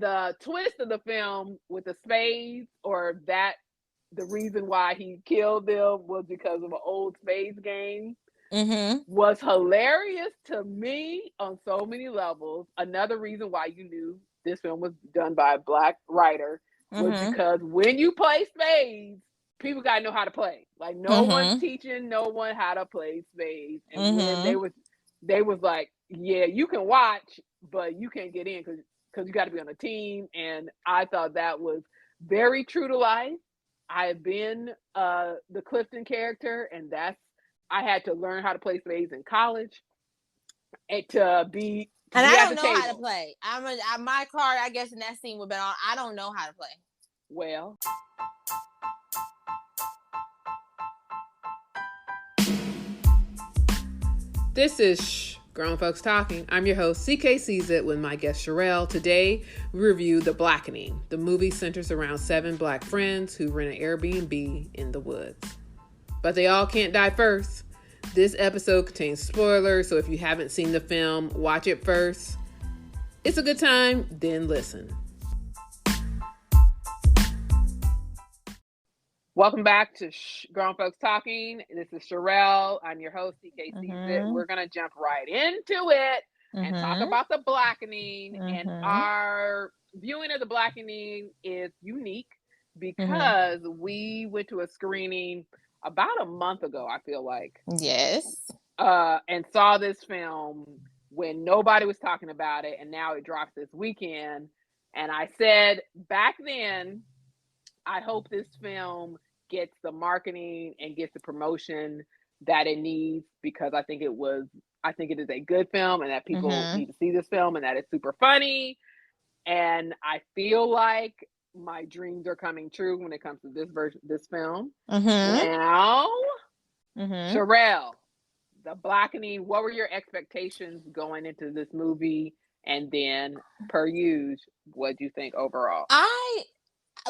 the twist of the film with the spades, or that the reason why he killed them was because of an old spades game, was hilarious to me on so many levels. Another reason why you knew this film was done by a Black writer was because when you play spades, people gotta know how to play. Like no one's teaching no one how to play spades. And when they was like, yeah, you can watch, but you can't get in because you got to be on a team. And I thought that was very true to life. I have been the Clifton character, and I had to learn how to play spades in college, and to be and I don't know table. how to play. My card, I guess, in that scene would be on. I don't know how to play. Well, this is Shh Grown Folks Talking. I'm your host, CK Seasit, with my guest Sherelle. Today, we review The Blackening. The movie centers around 7 Black friends who rent an Airbnb in the woods. But they all can't die first. This episode contains spoilers, so if you haven't seen the film, watch it first. It's a good time, then listen. Welcome back to Shh Grown Folks Talking. This is Sherelle. I'm your host, CK Seasit. We're going to jump right into it and talk about The Blackening. And our viewing of The Blackening is unique because we went to a screening about a month ago, I feel like. Yes. And saw this film when nobody was talking about it, and now it drops this weekend. And I said back then, I hope this film gets the marketing and gets the promotion that it needs, because I think it is a good film, and that people need to see this film, and that it's super funny. And I feel like my dreams are coming true when it comes to this film. Now, Sherelle, The Blackening, what were your expectations going into this movie? And then, per usual, what do you think overall?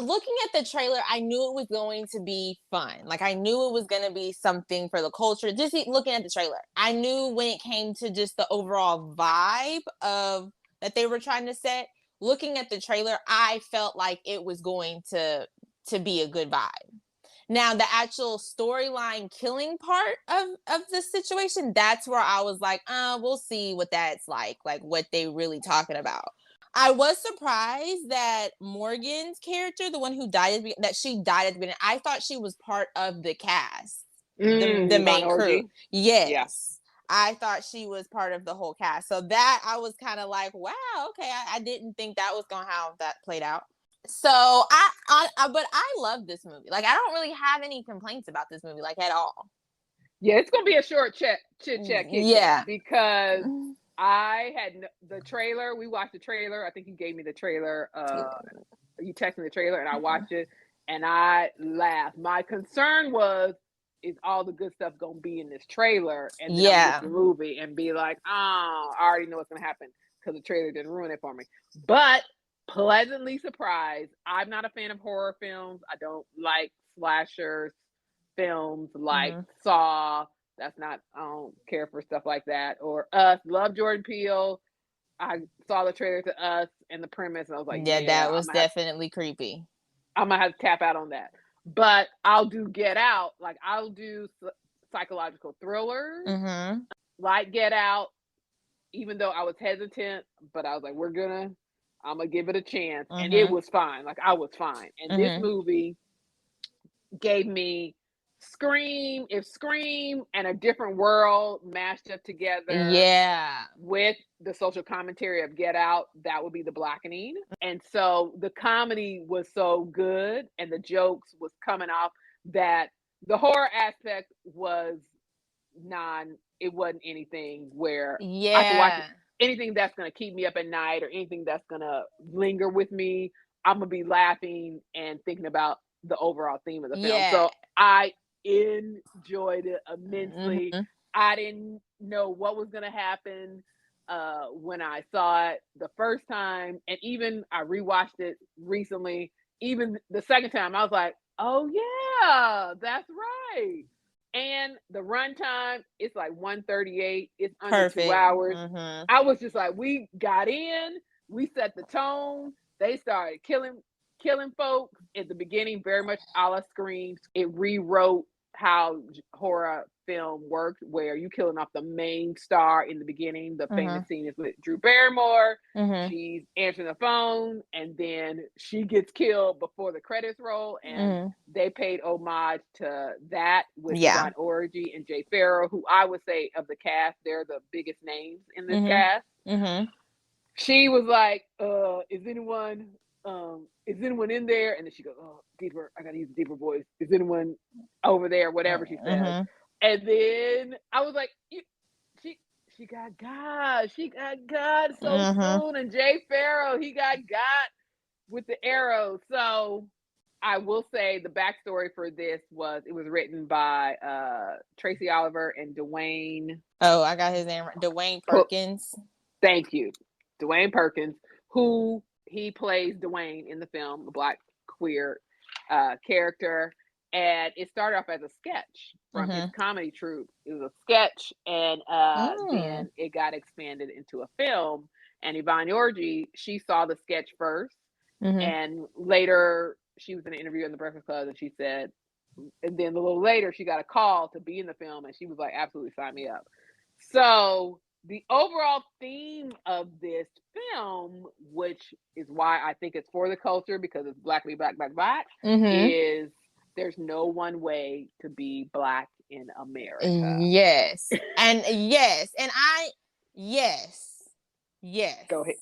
Looking at the trailer, I knew it was going to be fun. Like, I knew it was going to be something for the culture. Just looking at the trailer, I knew when it came to just the overall vibe of that they were trying to set. Looking at the trailer, I felt like it was going to be a good vibe. Now, the actual storyline killing part of the situation, that's where I was like, we'll see what that's like what they really talking about. I was surprised that Morgan's character, the one who died, that she died at the beginning. I thought she was part of the cast, the main crew. Yes. Yeah. I thought she was part of the whole cast. So that I was kind of like, wow, okay. I didn't think that was going to how that played out. So but I love this movie. Like, I don't really have any complaints about this movie, like, at all. Yeah, it's going to be a short chit chat. Yeah. Because I had the trailer. We watched the trailer. I think you gave me the trailer. You texted me the trailer, and I watched it, and I laughed. My concern was, is all the good stuff gonna be in this trailer? And then I'll get the movie and be like, oh, I already know what's gonna happen, because the trailer didn't ruin it for me. But pleasantly surprised. I'm not a fan of horror films. I don't like slasher films like Saw. I don't care for stuff like that. Or Us. Love Jordan Peele. I saw the trailer to Us and the premise, and I was like, yeah, that was definitely creepy. I'm going to have to tap out on that. But I'll do Get Out. Like, I'll do psychological thrillers. Like Get Out, even though I was hesitant, but I was like, I'm going to give it a chance. And it was fine. Like, I was fine. And this movie gave me Scream and A Different World mashed up together. Yeah. With the social commentary of Get Out, that would be The Blackening. And so the comedy was so good, and the jokes was coming off, that the horror aspect was it wasn't anything where I could watch anything that's going to keep me up at night, or anything that's going to linger with me. I'm going to be laughing and thinking about the overall theme of the film. So I enjoyed it immensely. I didn't know what was going to happen when I saw it the first time, and even I rewatched it recently. Even the second time, I was like, oh yeah, that's right. And the runtime, it's like 1:38. It's under 2 hours. I was just like, we got in, we set the tone, they started killing folks at the beginning, very much a la Scream. It rewrote how horror film worked, where you killing off the main star in the beginning. The famous scene is with Drew Barrymore. She's answering the phone, and then she gets killed before the credits roll. And they paid homage to that with Yvonne Orji and Jay Farrow, who I would say of the cast, they're the biggest names in this cast. She was like, is anyone in there? And then she goes, oh, deeper, I gotta use a deeper voice. Is anyone over there? Whatever she says. And then I was like, she got God. She got God so soon. And Jay Farrow, he got with the arrow. So I will say the backstory for this was it was written by Tracy Oliver and Dwayne. Oh, I got his name right. Dwayne Perkins. Thank you. Dwayne Perkins, who he plays Dwayne in the film, a Black queer character. And it started off as a sketch from his comedy troupe. It was a sketch, and then it got expanded into a film. And Yvonne Orji, she saw the sketch first, and later she was in an interview in the Breakfast Club, and she said, and then a little later she got a call to be in the film, and she was like, absolutely sign me up. So the overall theme of this film, which is why I think it's for the culture, because it's Black, Black, Black, Black, is there's no one way to be Black in America. Yes. And yes. And yes. Go ahead.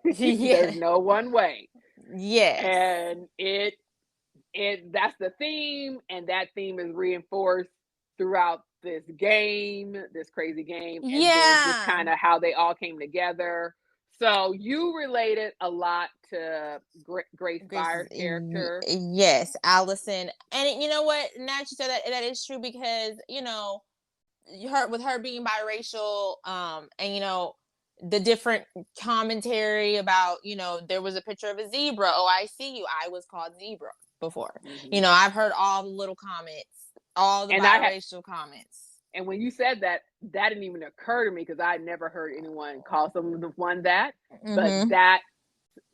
There's no one way. Yes. And it that's the theme, and that theme is reinforced throughout this crazy game, and then just kind of how they all came together. So you related a lot to Grace Byers' character. Yes, Allison. And you know what? Now that you said that is true, because, you know, her being biracial, and, you know, the different commentary about, you know, there was a picture of a zebra. Oh, I see you. I was called zebra before. You know, I've heard all the little comments, all the biracial comments. And when you said that didn't even occur to me, because I never heard anyone call someone that. But that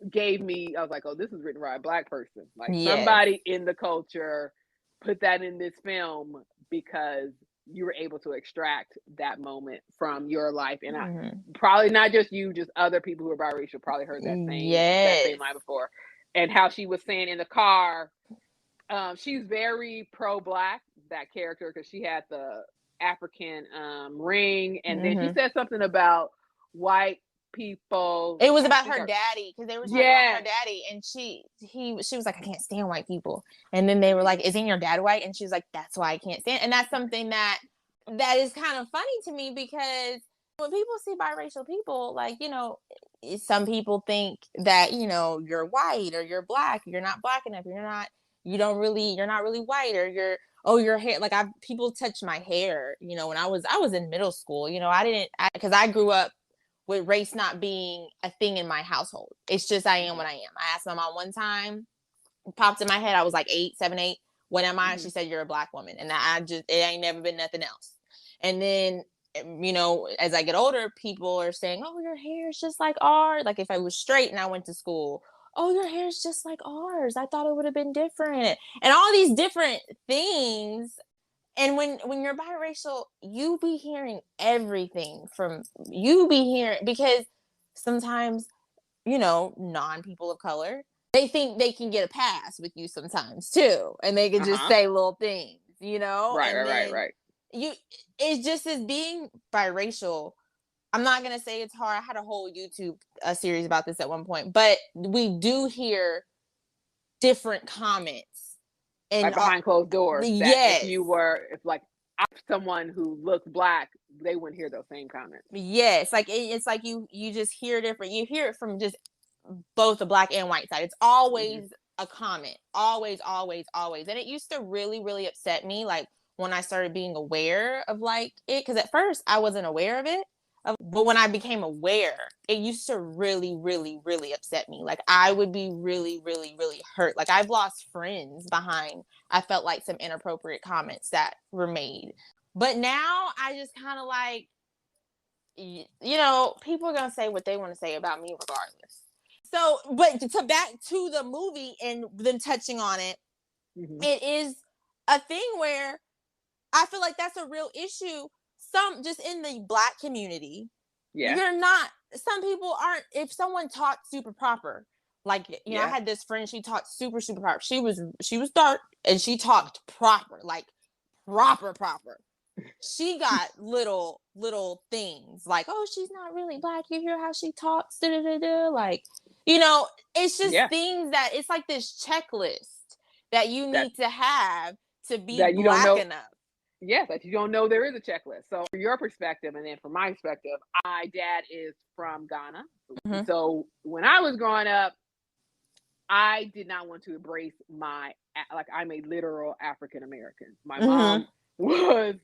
gave me, I was like, oh, this is written by a Black person. Like somebody in the culture put that in this film because you were able to extract that moment from your life. And I, probably not just you, just other people who are biracial probably heard that same line before. And how she was saying in the car, she's very pro-Black, that character, because she had the African ring, and then she said something about white people. It was about her daddy, because they were talking about her daddy, and she was like, I can't stand white people. And then they were like, isn't your dad white? And she was like, that's why I can't stand. And that's something that is kind of funny to me, because when people see biracial people, like, you know, some people think that, you know, you're white or you're Black, you're not Black enough, you're not really white, or your hair, like people touch my hair, you know, when I was in middle school, you know, because I grew up with race not being a thing in my household. It's just, I am what I am. I asked my mom one time, it popped in my head, I was like 7, 8, what am I? She said, you're a Black woman. And it ain't never been nothing else. And then, you know, as I get older, people are saying, oh, your hair is just like ours. Like if I was straight and I went to school, oh, your hair is just like ours. I thought it would have been different. And all these different things. And when you're biracial, you be hearing everything because sometimes, you know, non-people of color, they think they can get a pass with you sometimes too. And they can just say little things, you know? Right. It's just as being biracial, I'm not going to say it's hard. I had a whole YouTube series about this at one point, but we do hear different comments. And like behind closed doors. That if someone who looked Black, they wouldn't hear those same comments. Yes. Like, it's like you just hear different. You hear it from just both the Black and white side. It's always a comment. Always, always, always. And it used to really, really upset me. Like when I started being aware of like it, because at first I wasn't aware of it. But when I became aware, it used to really, really, really upset me. Like I would be really, really, really hurt. Like I've lost friends behind, I felt like, some inappropriate comments that were made. But now I just kind of like, you know, people are going to say what they want to say about me regardless. So, but to back to the movie and them touching on it, it is a thing where I feel like that's a real issue. Some just in the Black community, you're not. Some people aren't. If someone talked super proper, like you know, I had this friend. She talked super proper. She was dark and she talked proper, like proper. She got little things like, oh, she's not really Black. You hear how she talks? Like, you know, it's just things that it's like this checklist that you need to have to be Black enough. Yes, that you don't know there is a checklist. So from your perspective, and then from my perspective, my dad is from Ghana. So when I was growing up, I did not want to embrace I'm a literal African American. My mom was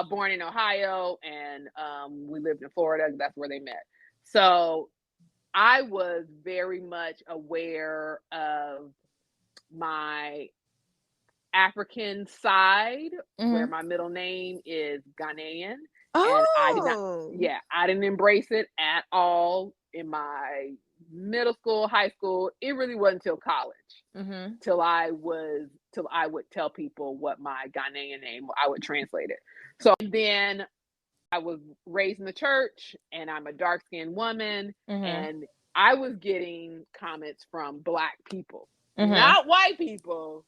born in Ohio, and we lived in Florida. That's where they met. So I was very much aware of my African side, where my middle name is Ghanaian. And I didn't embrace it at all in my middle school, high school. It really wasn't until college till I would tell people what my Ghanaian name, I would translate it. So then I was raised in the church, and I'm a dark-skinned woman, and I was getting comments from Black people, not white people,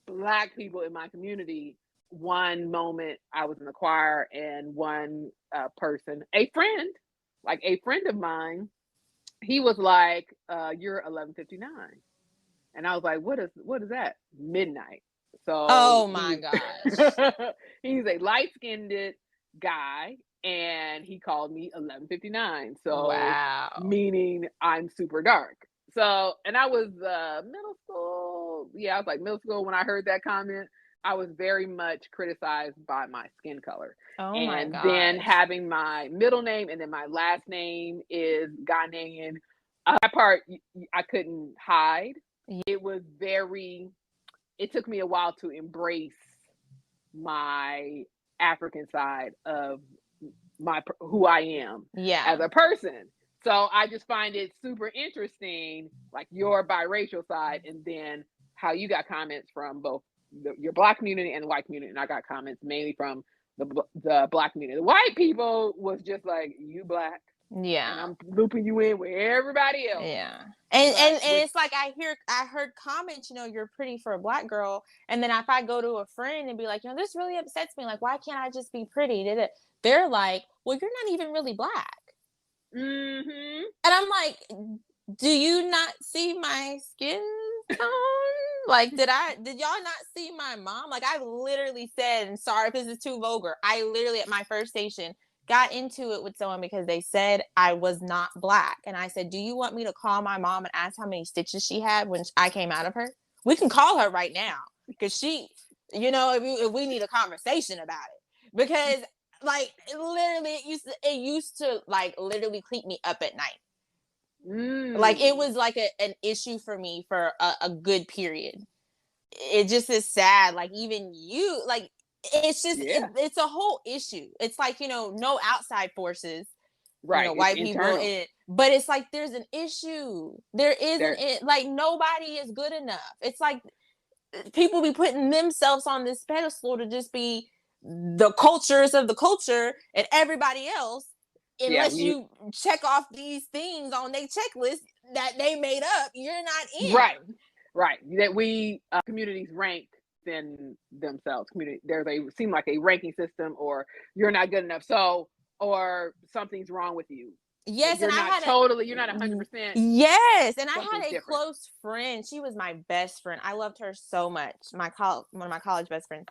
Black people in my community. One moment I was in the choir, and one person, a friend of mine, he was like, you're 11:59. And I was like, what is that? Midnight. So oh my gosh. He's a light-skinned guy, and he called me 11:59. So meaning I'm super dark. So, and I was middle school. Yeah, I was like middle school when I heard that comment. I was very much criticized by my skin color. Oh my gosh. And then having my middle name and then my last name is Ghanaian. That part I couldn't hide. It took me a while to embrace my African side of who I am as a person. So I just find it super interesting, like your biracial side, and then how you got comments from both your Black community and the white community. And I got comments mainly from the Black community. The white people was just like, you Black. Yeah. And I'm looping you in with everybody else. Yeah. And it's like I heard comments, you know, you're pretty for a Black girl. And then if I go to a friend and be like, you know, this really upsets me. Like, why can't I just be pretty? They're like, well, you're not even really Black. And I'm like, do you not see my skin tone? Like, did y'all not see my mom? Like, I literally said, and sorry if this is too vulgar, I literally at my first station got into it with someone because they said I was not Black. And I said, do you want me to call my mom and ask how many stitches she had when I came out of her? We can call her right now, because she, you know, if we need a conversation about it, because like literally it used to like literally keep me up at night. Like it was like an issue for me for a good period. It just is sad. Like even you, like it's just it's a whole issue. It's like, you know, no outside forces, right? You know, white people, but it's like there's an issue. There isn't like nobody is good enough. It's like people be putting themselves on this pedestal to just be the cultures of the culture, and everybody else, unless you check off these things on their checklist that they made up, you're not in. Right. That we communities rank in themselves. Seem like a ranking system, or you're not good enough, so or something's wrong with you. Yes, you're and you're not 100%. Yes, and I had a close friend. She was my best friend. I loved her so much. One of my college best friends.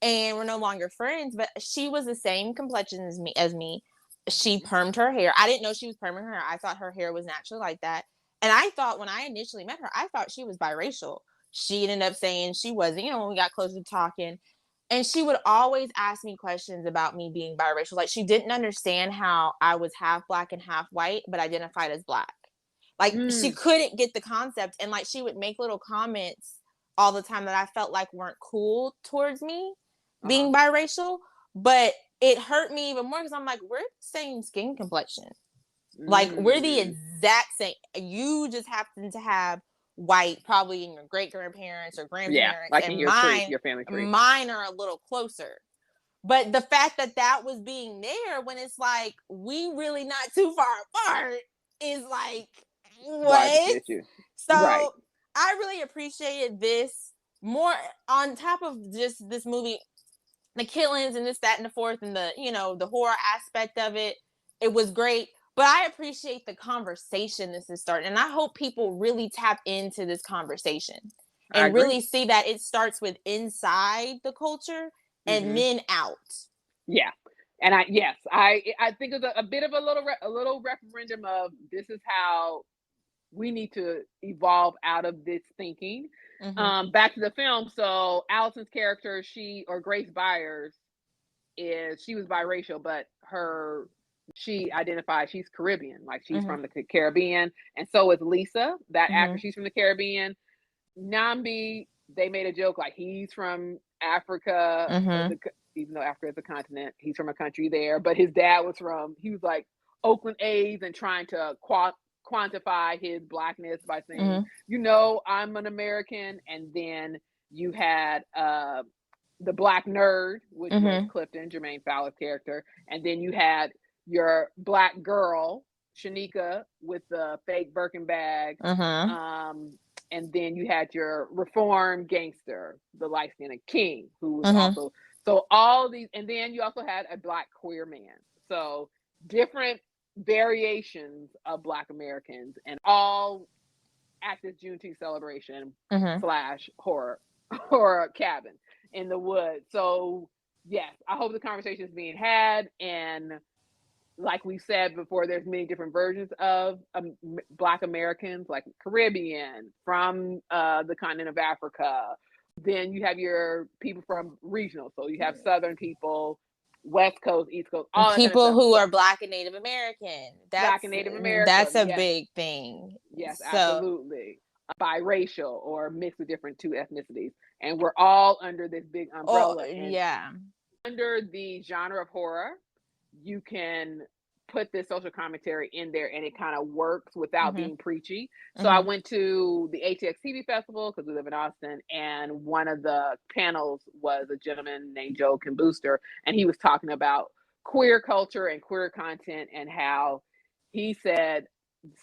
And we're no longer friends, but she was the same complexion as me. She permed her hair. I didn't know she was perming her hair. I thought her hair was naturally like that. And I thought when I initially met her, I thought she was biracial. She ended up saying she wasn't, you know, when we got closer to talking. And she would always ask me questions about me being biracial. Like she didn't understand how I was half Black and half white, but identified as Black. Like she couldn't get the concept. And like she would make little comments all the time that I felt like weren't cool towards me being biracial, but it hurt me even more because I'm like, we're the same skin complexion. Like, we're the Mm. exact same. You just happen to have white, probably in your great grandparents or Yeah, grandparents, like in and your tree, your family tree. mine are a little closer. But the fact that that was being there when it's like we really not too far apart is like, Why is what? this issue? Right. So I really appreciated this more, on top of just this movie, the killings and this, that, and the fourth, and the, you know, the horror aspect of it. It was great. But I appreciate the conversation this is starting. And I hope people really tap into this conversation I and agree. really see that it starts with inside the culture and then out. Yeah. And I think it's a bit of a little referendum of this is how we need to evolve out of this thinking. Back to the film. So Allison's character, Grace Byers, she was biracial, but she identifies she's Caribbean, like she's from the Caribbean, and so is Lisa, that actor. She's from the Caribbean. Nambi, they made a joke like he's from Africa, even though Africa is a continent, he's from a country there. But his dad he was like Oakland A's and trying to quantify his blackness by saying, you know, I'm an American. And then you had the black nerd, which was Clifton, Jermaine Fowler's character. And then you had your black girl, Shanika, with the fake Birkin bag. And then you had your reformed gangster, the light-skinned King, who was also, so all these, and then you also had a black queer man. So different variations of Black Americans, and all at this Juneteenth celebration / horror cabin in the woods. So yes, I hope the conversation is being had, and like we said before, there's many different versions of Black Americans, like Caribbean, from the continent of Africa. Then you have your people from regional. So you have Southern people, West Coast, East Coast, all that people kind of stuff. who are Black and Native American. Black and Native American. That's a big thing. Yes, absolutely. Biracial or mixed with different two ethnicities. And we're all under this big umbrella. Under the genre of horror, you can put this social commentary in there and it kind of works without being preachy. So I went to the ATX TV Festival because we live in Austin, and one of the panels was a gentleman named Joe Kim Booster, and he was talking about queer culture and queer content, and how he said,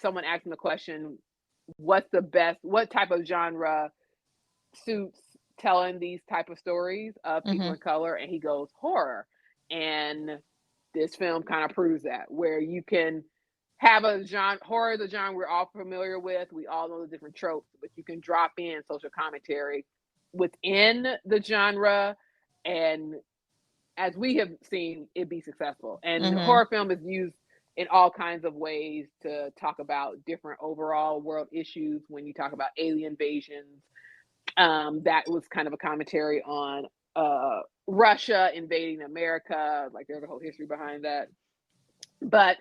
someone asked him the question, what type of genre suits telling these type of stories of people in color, and he goes, horror. And this film kind of proves that, where you can have a genre. Horror is a genre we're all familiar with. We all know the different tropes, but you can drop in social commentary within the genre, and as we have seen, it be successful. And horror film is used in all kinds of ways to talk about different overall world issues. When you talk about alien invasions, that was kind of a commentary on Russia invading America. Like, there's a whole history behind that. But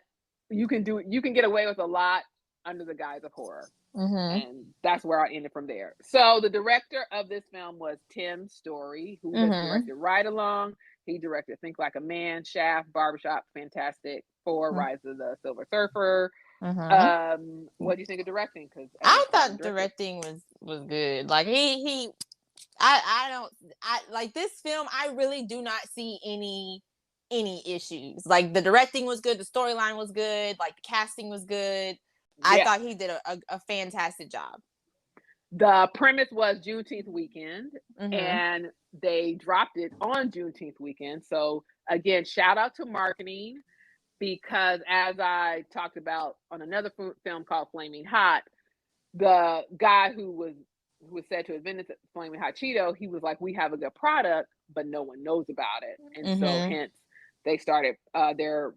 you can get away with a lot under the guise of horror. And that's where I ended from there. So the director of this film was Tim Story, who has directed Ride Along. He directed Think Like a Man, Shaft, Barbershop, Fantastic Four, Rise of the Silver Surfer. What do you think of directing? Because I thought directing was good. Like I like this film. I really do not see any issues. Like, the directing was good, the storyline was good, like the casting was good. I thought he did a fantastic job. The premise was Juneteenth weekend, and they dropped it on Juneteenth weekend. So again, shout out to marketing, because as I talked about on another film called Flaming Hot, the guy who was said to have invented Flaming Hot Cheeto, he was like, we have a good product, but no one knows about it. And so hence they started their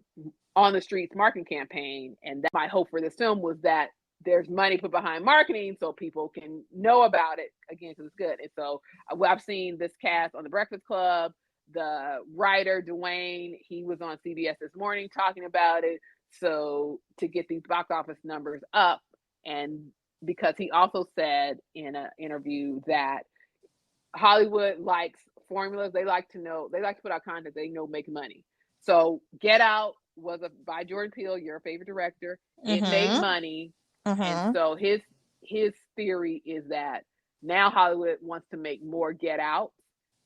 on the streets marketing campaign. And that my hope for this film was that there's money put behind marketing so people can know about it again, because it's good. And so I've seen this cast on The Breakfast Club. The writer Dwayne, he was on CBS This Morning talking about it. So to get these box office numbers up, and because he also said in an interview that Hollywood likes formulas. They like to put out content they know make money. So Get Out was by Jordan Peele, your favorite director. It made Mm-hmm. money, and Mm-hmm. so his theory is that now Hollywood wants to make more Get Out,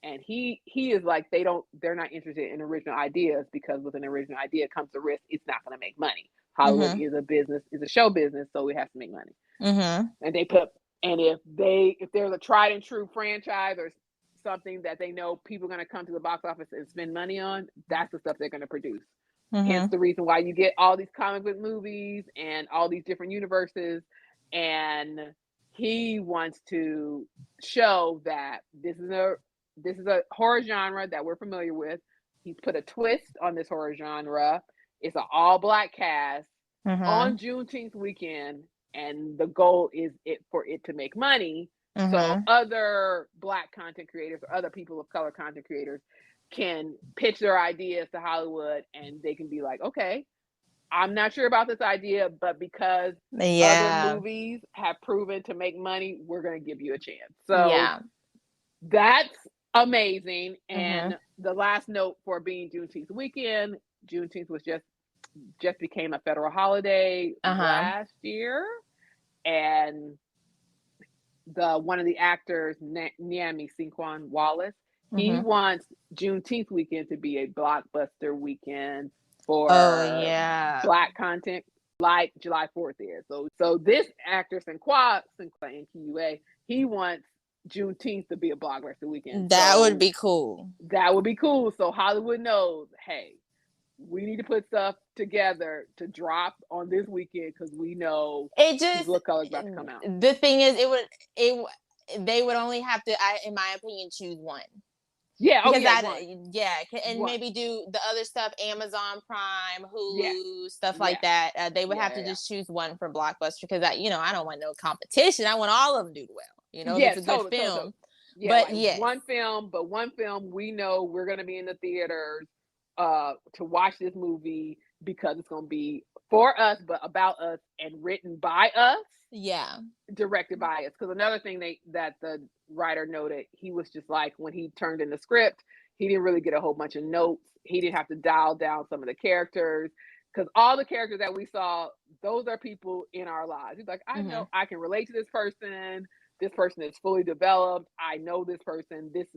and he is like they're not interested in original ideas, because with an original idea comes the risk it's not going to make money. Hollywood Mm-hmm. is a business, is a show business, so it has to make money. Mm-hmm. And they put, and if there's a tried and true franchise or something that they know people are going to come to the box office and spend money on, that's the stuff they're going to produce. Hence Mm-hmm. the reason why you get all these comic book movies and all these different universes. And he wants to show that this is a horror genre that we're familiar with. He's put a twist on this horror genre. It's an all black cast Mm-hmm. on Juneteenth weekend, and the goal is for it to make money. So Mm-hmm. other black content creators or other people of color content creators can pitch their ideas to Hollywood, and they can be like, okay, I'm not sure about this idea, but because other Yeah. movies have proven to make money, we're going to give you a chance. So Yeah. that's amazing. Mm-hmm. And the last note for being Juneteenth weekend, Juneteenth was just became a federal holiday Uh-huh. last year, and the one of the actors, Niami Sinquan Wallace, he Mm-hmm. wants Juneteenth weekend to be a blockbuster weekend Oh for yeah. black content, like July 4th is. So this actor Sinqua NQUA, he wants Juneteenth to be a blockbuster weekend. That would So be cool. that would be cool. So Hollywood knows, hey, we need to put stuff together to drop on this weekend, because we know It just People of Color is about to come out. the thing is they would only have to, in my opinion, choose one. Yeah. Oh Because yeah. One. and One. maybe do the other stuff, Amazon Prime, Yes. Hulu, stuff like Yes. that. They would have to Yeah. just choose one for Blockbuster, because I don't want no competition. I want all of them to do well. If Yes. it's a good Totally. film. Yeah. But Like yes, one film we know we're gonna be in the theaters to watch this movie, because it's gonna be for us, but about us, and written by us, yeah, directed by us. Because another thing that the writer noted, he was just like, when he turned in the script, he didn't really get a whole bunch of notes. He didn't have to dial down some of the characters, because all the characters that we saw, those are people in our lives. He's like, I mm-hmm. know I can relate to this person. This person is fully developed. I know this person. This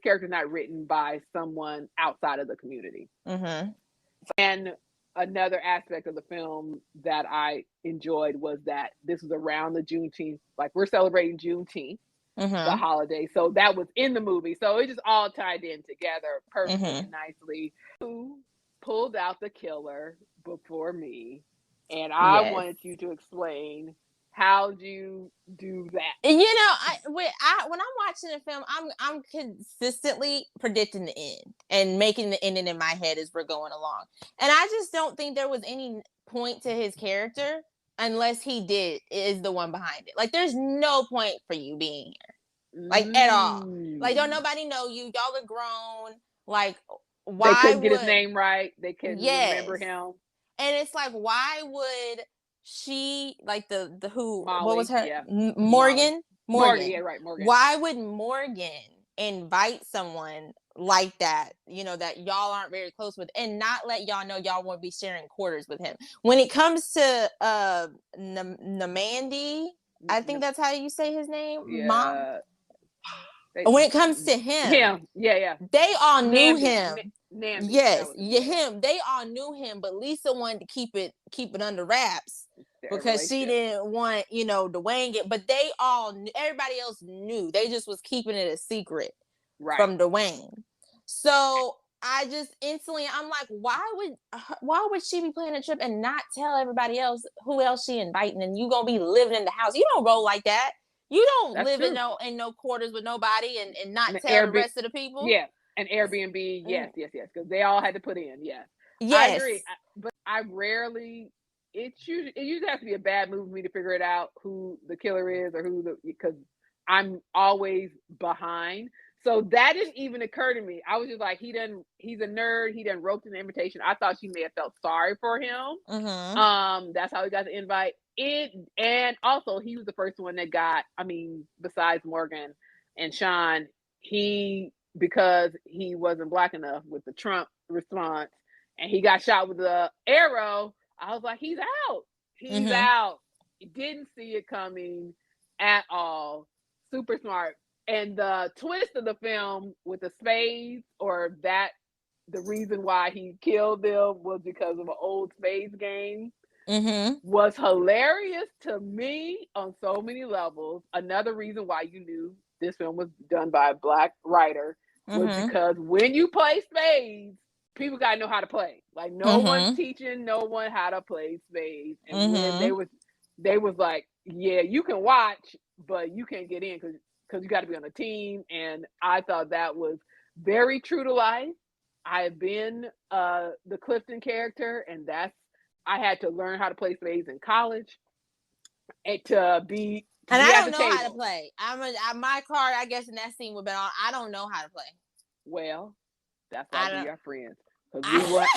character is not written by someone outside of the community. Mm-hmm. And another aspect of the film that I enjoyed was that this was around the Juneteenth, like we're celebrating Juneteenth, the Mm-hmm. holiday. So that was in the movie. So it just all tied in together perfectly Mm-hmm. and nicely. Who pulled out the killer before me? And I Yes. wanted you to explain, how'd you do that? When I'm watching a film, I'm consistently predicting the end and making the ending in my head as we're going along. And I just don't think there was any point to his character unless he is the one behind it. Like, there's no point for you being here, like, at all. Like, don't nobody know you. Y'all are grown. Like, why They couldn't get his would name right. They couldn't remember yes? him. And it's like, why would she, like, the who, what Molly, was her, yeah. Morgan? Morgan, yeah, right, Morgan. Why would Morgan invite someone like that, that y'all aren't very close with, and not let y'all know y'all won't be sharing quarters with him? When it comes to Namandi, I think that's how you say his name. Yeah. Mom. When it comes to him, yeah, they all knew Nambi, him. Nambi, yes, him. They all knew him, but Lisa wanted to keep it under wraps because she didn't want, Dwayne it. But they all knew, everybody else knew. They just was keeping it a secret from Dwayne. So I just instantly, I'm like, why would she be planning a trip and not tell everybody else who else she inviting? And you gonna be living in the house? You don't roll like that. You don't live in no quarters with nobody and not tell the rest of the people. Yeah, an Airbnb. Yes, because they all had to put in. Yes, yes. I agree. But I rarely. It usually has to be a bad movie for me to figure it out who the killer is or because I'm always behind. So that didn't even occur to me. I was just like, he's a nerd. He done wrote an invitation. I thought she may have felt sorry for him. Mm-hmm. That's how he got the invite. And also he was the first one that got, besides Morgan and Sean, because he wasn't black enough with the Trump response, and he got shot with the arrow, I was like, he's out. He's out. Didn't see it coming at all. Super smart. And the twist of the film with the spades, or that the reason why he killed them was because of an old spades game, was hilarious to me on so many levels. Another reason why you knew this film was done by a Black writer was because when you play spades, people gotta know how to play. Like, no one's teaching no one how to play spades. And when they was like, yeah, you can watch, but you can't get in because you got to be on a team. And I thought that was very true to life. I have been the Clifton character, and I had to learn how to play spades in college, and to be and I don't know how to play. My card, I guess, in that scene would be on. I don't know how to play. Well, that's why we are friends.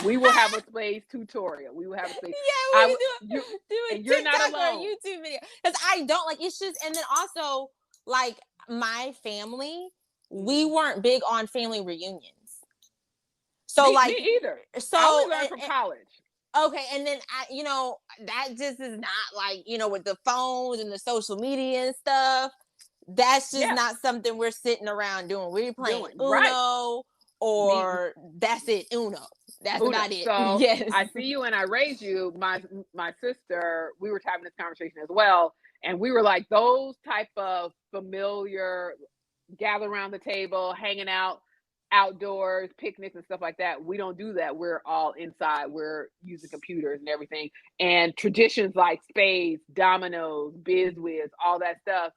We will have a spades tutorial. We will have a spades. Yeah, we do a you're not alone. Or a YouTube video, because I don't like. It's just, and then also like my family, we weren't big on family reunions. So me either. So I only learned from college. Okay, and then that just is not like, with the phones and the social media and stuff. That's just not something we're sitting around doing. We're playing Uno, or that's it, Uno. That's about it. So yes. I See You and I Raise You. My sister, we were having this conversation as well, and we were like, those type of familiar, gather around the table, hanging out outdoors, picnics and stuff like that. We don't do that. We're all inside. We're using computers and everything. And traditions like spades, dominoes, biz whiz, all that stuff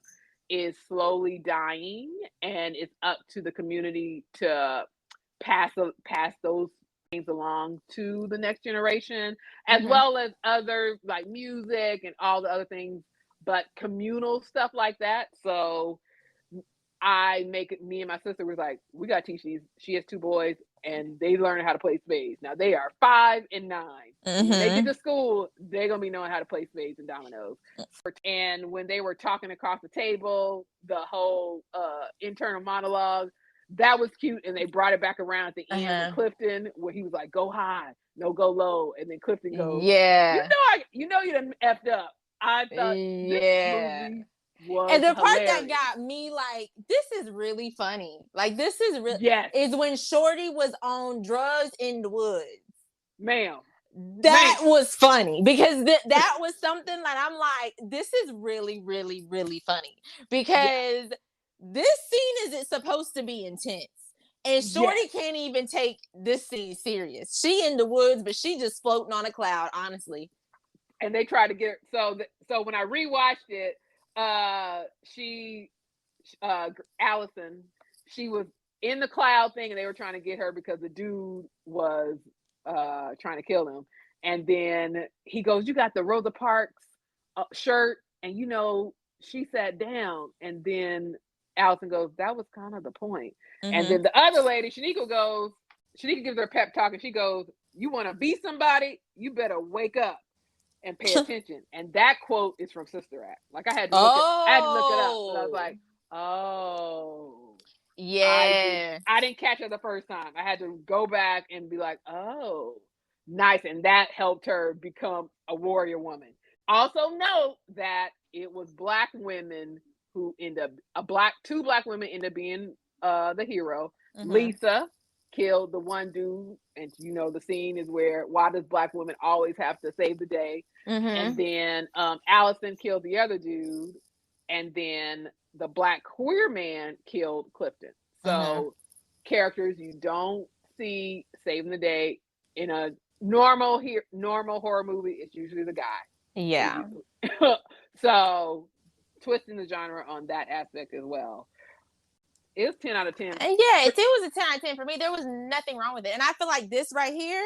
is slowly dying, and it's up to the community to pass those things along to the next generation, as well as other like music and all the other things, but communal stuff like that. So me and my sister was like, we got to teach these. She has 2 boys, and they learn how to play spades. Now they are 5 and 9. When they get to school, they're going to be knowing how to play spades and dominoes. And when they were talking across the table, the whole internal monologue, that was cute. And they brought it back around at the end with Clifton, where he was like, go high, no, go low. And then Clifton goes, you done effed up. I thought this movie was and the part hilarious. that got me like, this is really funny. Like, this is really, is when Shorty was on drugs in the woods. Ma'am. That was funny, because that was something that I'm like, this is really, really, really funny, because this scene is supposed to be intense. And Shorty can't even take this scene serious. She in the woods, but she just floating on a cloud, honestly. And they tried to get so when I rewatched it, Allison, she was in the cloud thing, and they were trying to get her because the dude was trying to kill him. And then he goes, you got the Rosa Parks shirt, and she sat down. And then Allison goes, that was kind of the point. And then the other lady, Shanika gives her a pep talk, and she goes, you want to be somebody, you better wake up and pay attention. And that quote is from Sister Act. Like, I had to look it up. And I was like, oh. Yeah. I didn't catch it the first time. I had to go back and be like, oh, nice. And that helped her become a warrior woman. Also note that it was Black women who two Black women end up being the hero. Lisa killed the one dude, and the scene is where, why does Black women always have to save the day? And then Allison killed the other dude, and then the Black queer man killed Clifton. So characters you don't see saving the day in a normal horror movie, it's usually the guy. Yeah. So twisting the genre on that aspect as well. It was 10 out of 10. Yeah, it was a 10 out of 10 for me. There was nothing wrong with it. And I feel like this right here,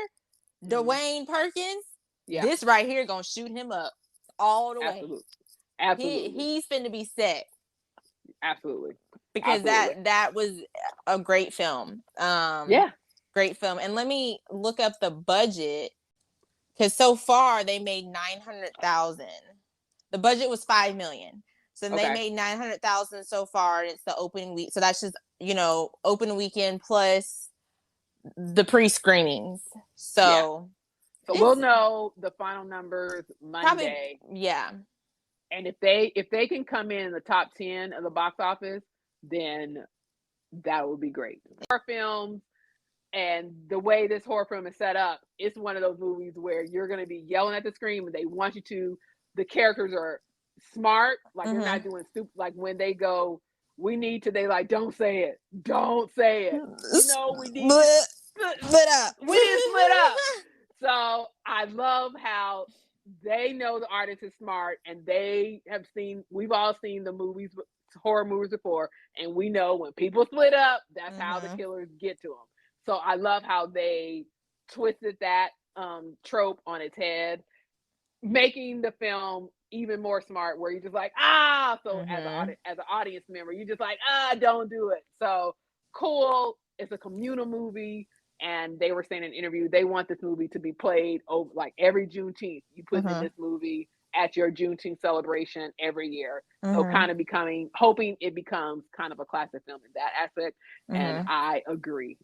Dwayne Perkins, this right here gonna shoot him up all the way. Absolutely. He's finna be set. Absolutely. Because that was a great film. Great film. And let me look up the budget, because so far they made $900,000. The budget was $5 million. So they made $900,000 so far, and it's the opening week. So that's just, opening weekend plus the pre-screenings. So we'll know the final numbers Monday. Probably, yeah. And if they can come in the top 10 of the box office, then that would be great. Horror films and the way this horror film is set up, it's one of those movies where you're going to be yelling at the screen when they want you to. The characters are smart, like they're not doing stupid. Like when they go, we need to. They like, don't say it, don't say it. You know, we need to split up. We need to split up. So I love how they know the artist is smart, and they have seen. We've all seen the movies, horror movies before, and we know when people split up, that's how the killers get to them. So I love how they twisted that trope on its head, making the film even more smart, where you're just like, so as an audience member, you're just like, don't do it. So cool. It's a communal movie, and they were saying in an interview they want this movie to be played over like every Juneteenth. You put in this movie at your Juneteenth celebration every year. So kind of hoping it becomes kind of a classic film in that aspect. And I agree.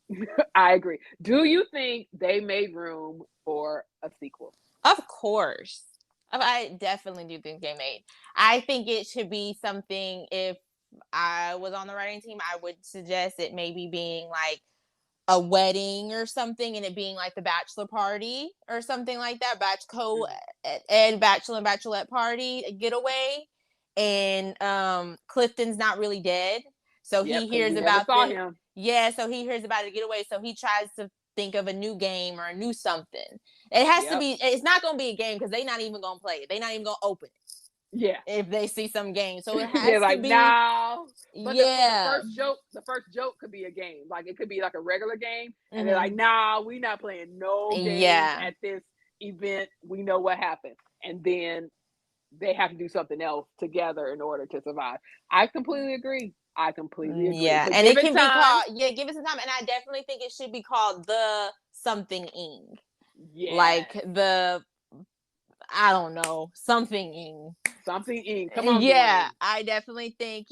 I agree. Do you think they made room for a sequel? Of course. I definitely do think they made. I think it should be something, if I was on the writing team, I would suggest it maybe being like a wedding or something, and it being like the bachelor party or something like that, and bachelor and bachelorette party, a getaway, and Clifton's not really dead, so he hears about so he hears about a getaway, so he tries to think of a new game or a new something. It has to be. It's not going to be a game because they're not even going to play it. They're not even going to open it. Yeah. If they see some game. So it has like, to be. No. But the first joke could be a game. Like it could be like a regular game. And they're like, nah, we not playing no games at this event. We know what happened. And then they have to do something else together in order to survive. I completely agree. Yeah. But and it can be called, give it some time. And I definitely think it should be called the something-ing. Yeah. Like the, I don't know, something-ing. Something-ing. Come on. Yeah. Dwayne. I definitely think,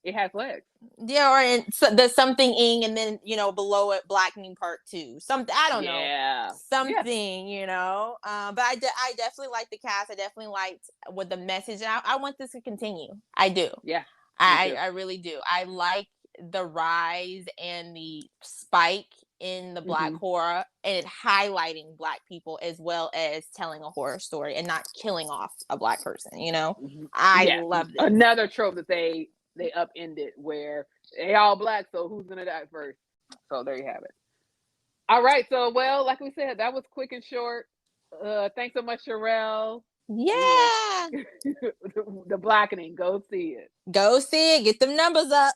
it has legs. Yeah, or the something-ing, and then below it, Blackening Part 2. Something, I don't know. Something, But I definitely like the cast. I definitely liked with the message, and I want this to continue. I do. Yeah. I really do. I like the rise and the spike in the Black horror, and it highlighting Black people as well as telling a horror story and not killing off a Black person. I love this. Another trope that they upended, where they all Black, so who's gonna die first? So there you have it. All right, so like we said, that was quick and short. Thanks so much, Sherelle. Yeah. The Blackening, go see it. Get them numbers up.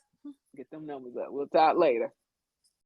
We'll talk later.